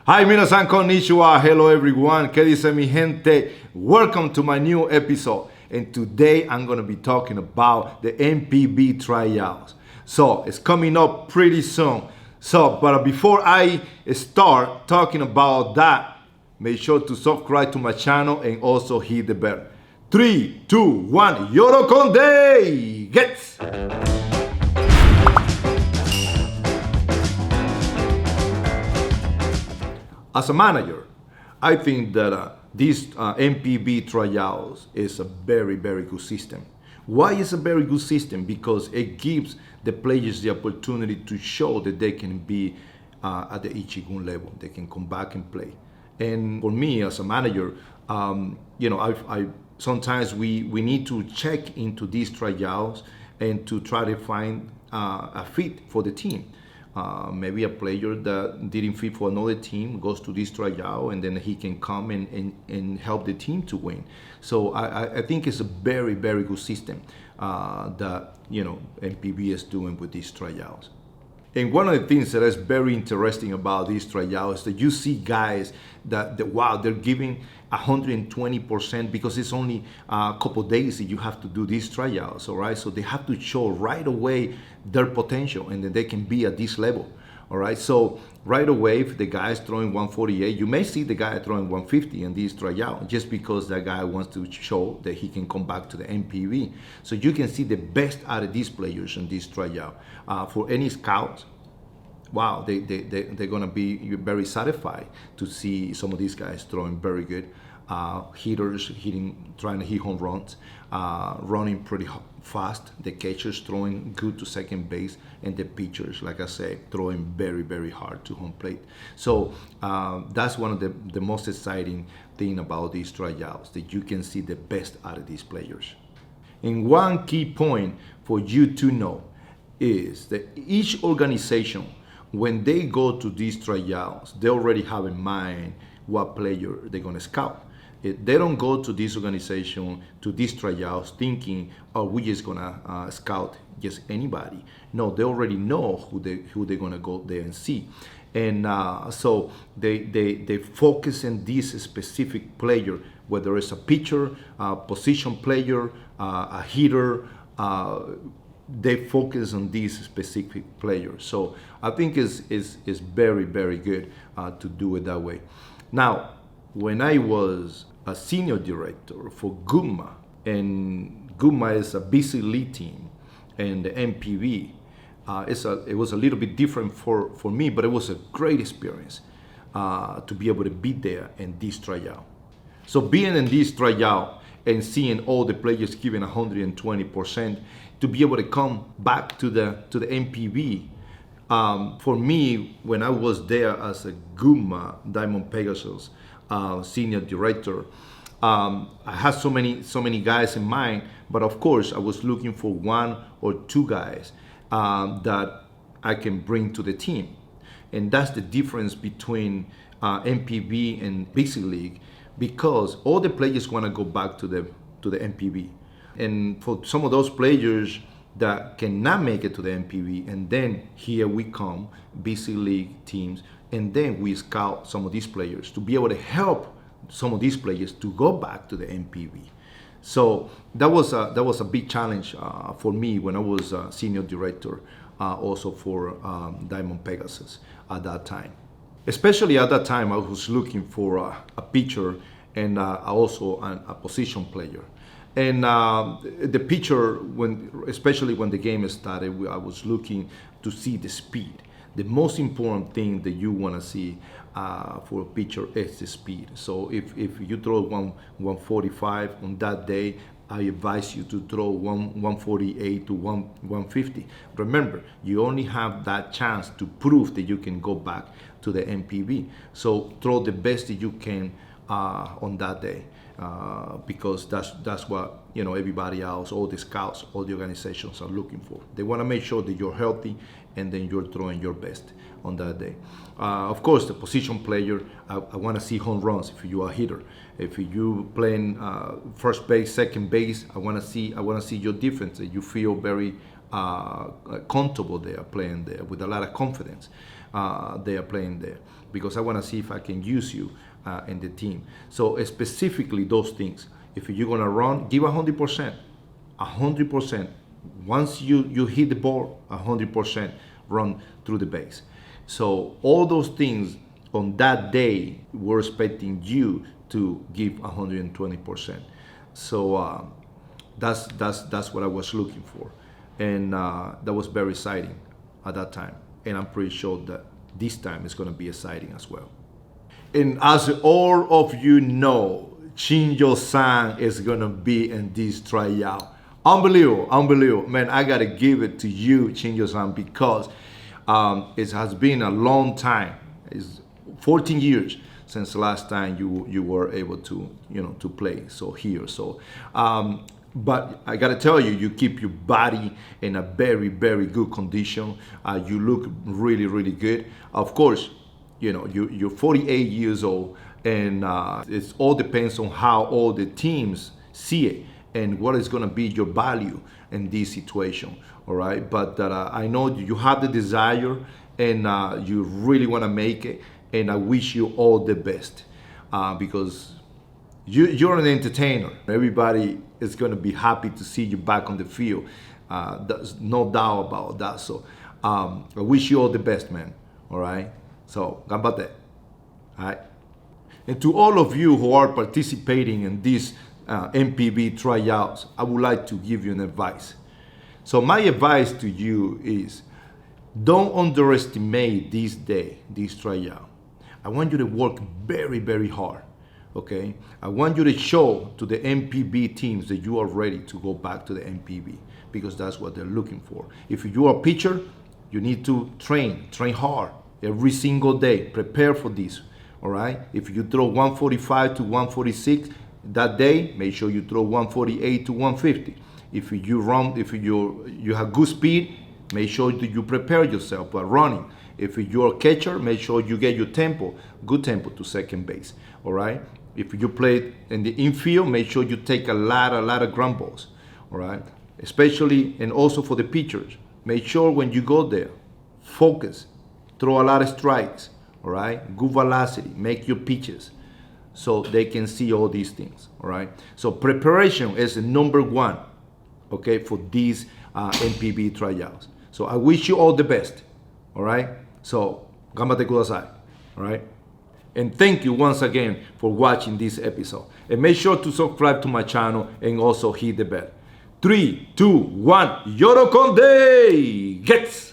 Hi, minasan konnichiwa. Hello, everyone. ¿Qué dice mi gente? Welcome to my new episode. And today I'm going to be talking about the NPB tryouts. So it's coming up pretty soon. But before I start talking about that, make sure to subscribe to my channel and also hit the bell. 3, 2, 1, Yorokonde! Gets! As a manager, I think that this NPB tryouts is a very, very good system. Why is a very good system? Because it gives the players the opportunity to show that they can be at the Ichigun level. They can come back and play. And for me as a manager, I sometimes we need to check into these tryouts and to try to find a fit for the team. Maybe a player that didn't fit for another team goes to this tryout and then he can come and help the team to win. So I think it's a very, very good system that NPB is doing with these tryouts. And one of the things that is very interesting about these tryouts is that you see guys that they're giving 120% because it's only a couple days that you have to do these tryouts, all right? So they have to show right away their potential and then they can be at this level, all right? So right away, if the guy is throwing 148, you may see the guy throwing 150 in this tryout just because that guy wants to show that he can come back to the NPB. So you can see the best out of these players in this tryout. For any scouts, wow, they're gonna be very satisfied to see some of these guys throwing very good. Hitters trying to hit home runs, running pretty fast. The catchers throwing good to second base, and the pitchers, like I said, throwing very, very hard to home plate. So that's one of the most exciting thing about these tryouts, that you can see the best out of these players. And one key point for you to know is that each organization, when they go to these tryouts, they already have in mind what player they're going to scout. They don't go to this organization, to these tryouts, thinking, oh, we're just going to scout just anybody. No, they already know who they're going to go there and see. And so they focus on this specific player, whether it's a pitcher, a position player, a hitter, they focus on these specific players. So I think it's very, very good to do it that way. Now, when I was a senior director for Guma, and Guma is a BC League team, and the NPB, it was a little bit different for me, but it was a great experience to be able to be there in this tryout. So being in this tryout and seeing all the players giving 120%, to be able to come back to the NPB, for me, when I was there as a Guma Diamond Pegasus senior director, I had so many guys in mind, but of course I was looking for one or two guys that I can bring to the team. And that's the difference between NPB and BC League, because all the players want to go back to the NPB. And for some of those players that cannot make it to the NPB, and then here we come, BC League teams, and then we scout some of these players to be able to help some of these players to go back to the NPB. So that was a big challenge for me when I was a senior director, also for Diamond Pegasus at that time. Especially at that time, I was looking for a pitcher and also a position player. And the pitcher, especially when the game started, I was looking to see the speed. The most important thing that you want to see for a pitcher is the speed. So if you throw 145 on that day, I advise you to throw 148 to 150. Remember, you only have that chance to prove that you can go back to the NPB. So throw the best that you can on that day. Because that's what everybody else, all the scouts, all the organizations are looking for. They want to make sure that you're healthy and then you're throwing your best on that day. Of course, the position player, I want to see home runs if you are a hitter. If you playing first base, second base, I want to see your defense. That you feel very comfortable there, playing there with a lot of confidence. they are playing there, because I want to see if I can use you in the team. So specifically those things. If you're gonna run, give 100%, 100%. Once you hit the ball, 100% run through the base. So all those things on that day, we're expecting you to give 120%. So that's what I was looking for, and that was very exciting at that time. And I'm pretty sure that this time is going to be exciting as well. And as all of you know, Shinjo-san is going to be in this tryout. Unbelievable, man. I got to give it to you, Shinjo-san, because it has been a long time. It's 14 years since the last time you were able to to play here. But I gotta tell you, you keep your body in a very, very good condition. You look really, really good. Of course, you're 48 years old, and it all depends on how all the teams see it and what is gonna be your value in this situation. All right, but I know you have the desire, and you really want to make it, and I wish you all the best, because you're an entertainer. Everybody is going to be happy to see you back on the field. There's no doubt about that. So I wish you all the best, man. All right, so ganbatte. All right, and to all of you who are participating in these NPB tryouts, I would like to give you an advice. So my advice to you is, don't underestimate this day, this tryout. I want you to work very, very hard, okay? I want you to show to the NPB teams that you are ready to go back to the NPB, because that's what they're looking for. If you are a pitcher, you need to train hard every single day. Prepare for this, all right? If you throw 145 to 146 that day, make sure you throw 148 to 150. If you have good speed, make sure that you prepare yourself by running. If you're a catcher, make sure you get your good tempo to second base. All right. If you play in the infield, make sure you take a lot of ground balls. All right. Especially, and also for the pitchers, make sure when you go there, focus, throw a lot of strikes. All right. Good velocity, make your pitches, so they can see all these things. All right. So preparation is the number one, okay, for these NPB tryouts. So I wish you all the best. All right. So ganbatte kudasai. All right. And thank you once again for watching this episode. And make sure to subscribe to my channel and also hit the bell. 3, 2, 1, Yorokonde! Gets!